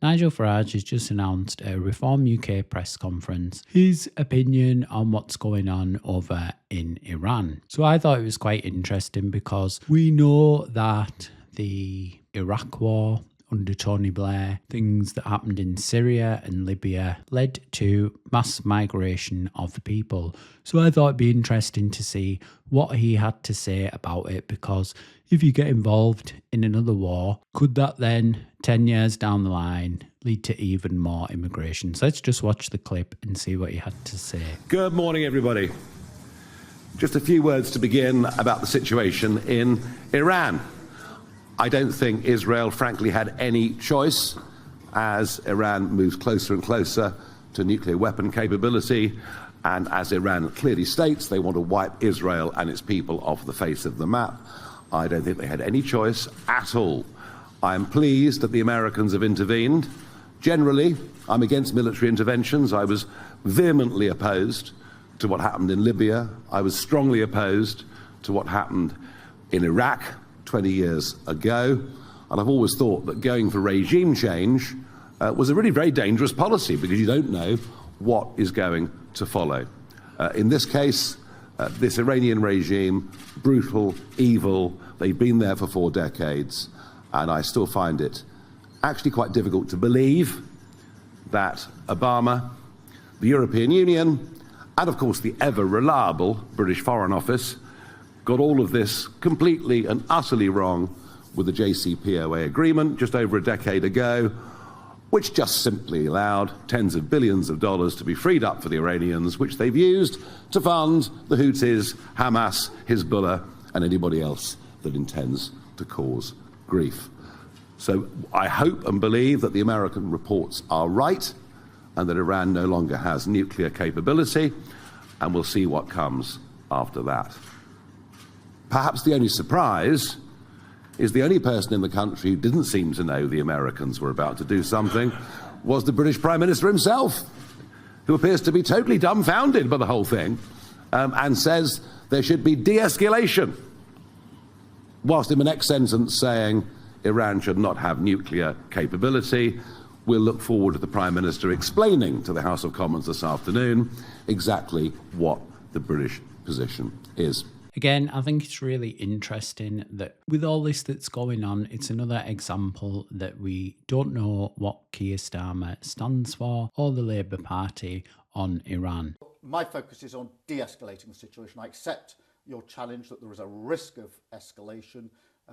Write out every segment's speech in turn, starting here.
Nigel Farage has just announced a Reform UK press conference, his opinion on what's going on over in Iran. So I thought it was quite interesting because we know that the Iraq war under Tony Blair, things that happened in Syria and Libya led to mass migration of people. So I thought it'd be interesting to see what he had to say about it, because if you get involved in another war, could that then 10 years down the line lead to even more immigration? So let's just watch the clip and see what he had to say. Good morning, everybody. Just a few words to begin about the situation in Iran. I don't think Israel, frankly, had any choice as Iran moves closer and closer to nuclear weapon capability, and as Iran clearly states, they want to wipe Israel and its people off the face of the map. I don't think they had any choice at all. I am pleased that the Americans have intervened. Generally, I'm against military interventions. I was vehemently opposed to what happened in Libya. I was strongly opposed to what happened in Iraq 20 years ago, and I've always thought that going for regime change was a really very dangerous policy, because you don't know what is going to follow. In this case, this Iranian regime, brutal, evil, they've been there for 4 decades, and I still find it actually quite difficult to believe that Obama, the European Union, and of course the ever-reliable British Foreign Office got all of this completely and utterly wrong with the JCPOA agreement just over a decade ago, which just simply allowed tens of billions of dollars to be freed up for the Iranians, which they've used to fund the Houthis, Hamas, Hezbollah, and anybody else that intends to cause grief. So I hope and believe that the American reports are right and that Iran no longer has nuclear capability, and we'll see what comes after that. Perhaps the only surprise is the only person in the country who didn't seem to know the Americans were about to do something was the British Prime Minister himself, who appears to be totally dumbfounded by the whole thing, and says there should be de-escalation, whilst in the next sentence saying Iran should not have nuclear capability. We'll look forward to the Prime Minister explaining to the House of Commons this afternoon exactly what the British position is. Again, I think it's really interesting that with all this that's going on, it's another example that we don't know what Keir Starmer stands for, or the Labour Party, on Iran. My focus is on de-escalating the situation. I accept your challenge that there is a risk of escalation.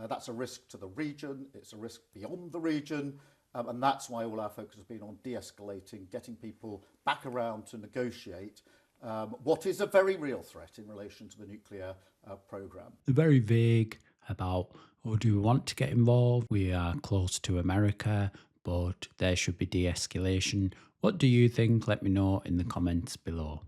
That's a risk to the region, it's a risk beyond the region, and that's why all our focus has been on de-escalating, getting people back around to negotiate what is a very real threat in relation to the nuclear programme. They're very vague about, oh, do we want to get involved? We are close to America, but there should be de-escalation. What do you think? Let me know in the comments below.